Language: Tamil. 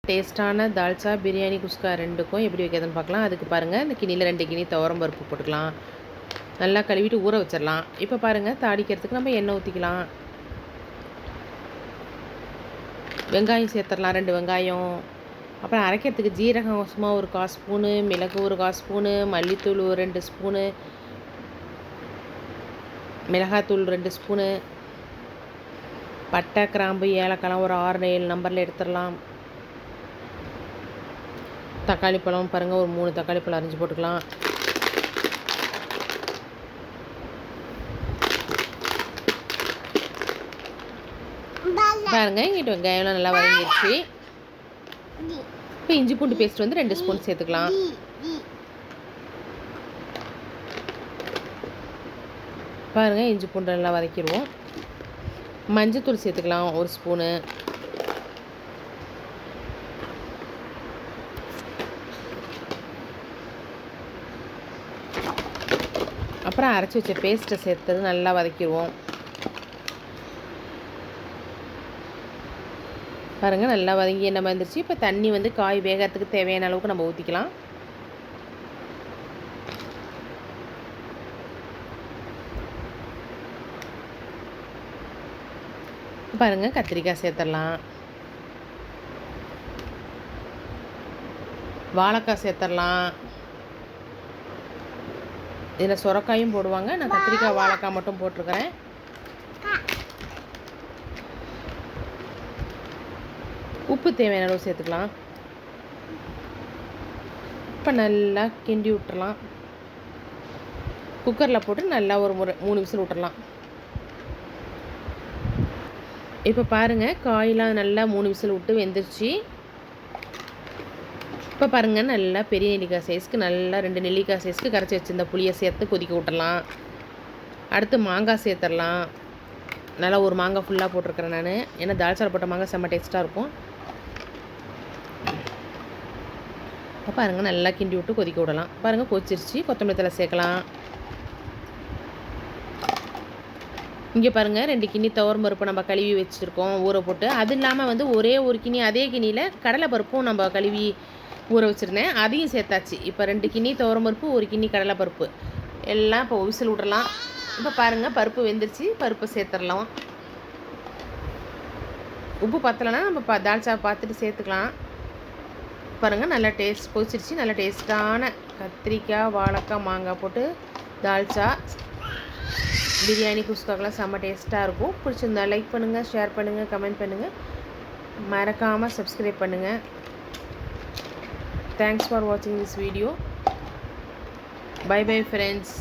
டேஸ்ட்டான தால்ச்சா பிரியாணி குஸ்கா ரெண்டுக்கும் எப்படி வைக்கிறதுன்னு பார்க்கலாம். அதுக்கு பாருங்கள், இந்த கிண்ணியில் 2 கிண்ணி துவரம் பருப்பு போட்டுக்கலாம். நல்லா கழுவிட்டு ஊற வச்சிடலாம். இப்போ பாருங்கள், தாளிக்கிறதுக்கு நம்ம எண்ணெய் ஊற்றிக்கலாம். வெங்காயம் சேர்த்துடலாம், 2 வெங்காயம். அப்புறம் அரைக்கிறதுக்கு ஜீரகம் சும்மா ஒரு 1/4 ஸ்பூனு, மிளகு ஒரு 1/4 ஸ்பூனு, மல்லித்தூள் ஒரு 2 ஸ்பூனு, மிளகாத்தூள் 2 ஸ்பூனு, பட்டை கிராம்பு ஏலக்காய் ஒரு 6-7 நம்பரில் எடுத்துடலாம். தக்காளி பழம் பாருங்கள், ஒரு 3 தக்காளி பழம் அரிஞ்சு போட்டுக்கலாம். பாருங்க, இங்கிட்ட வெங்காயம்லாம் நல்லா வதங்கிடுச்சு. இப்போ இஞ்சி பூண்டு பேஸ்ட் வந்து 2 ஸ்பூன் சேர்த்துக்கலாம். பாருங்கள், இஞ்சி பூண்டு நல்லா வதக்கிடுவோம். மஞ்சத்தூள் சேர்த்துக்கலாம் 1 ஸ்பூனு. அப்புறம் அரைச்சி வச்ச பேஸ்ட்டை சேர்த்து நல்லா வதக்கிடுவோம். பாருங்கள், நல்லா வதங்கி என்ன வந்துருச்சு. இப்போ தண்ணி வந்து காய் வேகத்துக்கு தேவையான அளவுக்கு நம்ம ஊற்றிக்கலாம். பாருங்கள், கத்திரிக்காய் சேர்த்துடலாம், வாழைக்காய் சேர்த்துடலாம். இதில் சுரக்காயும் போடுவாங்க, நான் கத்திரிக்காய் வாழைக்காய் மட்டும் போட்டிருக்கிறேன். உப்பு தேவையான அளவு சேர்த்துக்கலாம். இப்போ நல்லா கிண்டி விட்டுறலாம். குக்கரில் போட்டு நல்லா ஒரு 3 விசில் விட்டுறலாம். இப்போ பாருங்கள், காயெலாம் நல்லா 3 விசில் விட்டு வெந்துருச்சு. இப்போ பாருங்கள், நல்லா பெரிய நெல்லிக்காய் சைஸ்க்கு நல்லா 2 நெல்லிக்காய் சைஸ்க்கு கரைச்சி வச்சுருந்த புளியை சேர்த்து கொதிக்க விட்டுறலாம். அடுத்து மாங்காய் சேர்த்துடலாம். நல்லா ஒரு மாங்காய் ஃபுல்லாக போட்டிருக்கிறேன் நான், ஏன்னா தால்ச்சாவில் போட்ட மாங்காய் செம்ம டேஸ்ட்டாக இருக்கும். பாருங்கள், நல்லா கிண்டி விட்டு கொதிக்க விடலாம். பாருங்கள், கொதிச்சிருச்சு. கொத்தமல்லி தழை சேர்க்கலாம். இங்கே பாருங்கள், 2 கிண்ணி துவரம் பருப்பு நம்ம கழுவி வச்சுருக்கோம் ஊற போட்டு. அது இல்லாமல் வந்து ஒரே ஒரு கிண்ணி அதே கிண்ணியில் கடலை பருப்பும் நம்ம கழுவி ஊற வச்சுருந்தேன், அதையும் சேர்த்தாச்சு. இப்போ 2 கிண்ணி துவரம் பருப்பு, 1 கிண்ணி கடலை பருப்பு எல்லாம் இப்போ விசில் விடலாம். இப்போ பாருங்கள், பருப்பு வெந்துருச்சு. பருப்பை சேர்த்துடலாம். உப்பு பத்தலைன்னா நம்ம தால்ச்சா பார்த்துட்டு சேர்த்துக்கலாம். பாருங்கள், நல்லா டேஸ்ட் கொதிச்சிருச்சு. நல்லா டேஸ்ட்டான கத்திரிக்காய் வாழைக்காய் மாங்காய் போட்டு தால்ச்சா பிரியாணி குஸ்காக்கெலாம் செம்ம டேஸ்ட்டாக இருக்கும். பிடிச்சிருந்தா லைக் பண்ணுங்கள், ஷேர் பண்ணுங்கள், கமெண்ட் பண்ணுங்கள், மறக்காமல் சப்ஸ்கிரைப் பண்ணுங்கள். தேங்க்ஸ் ஃபார் வாட்சிங் this video. Bye bye friends.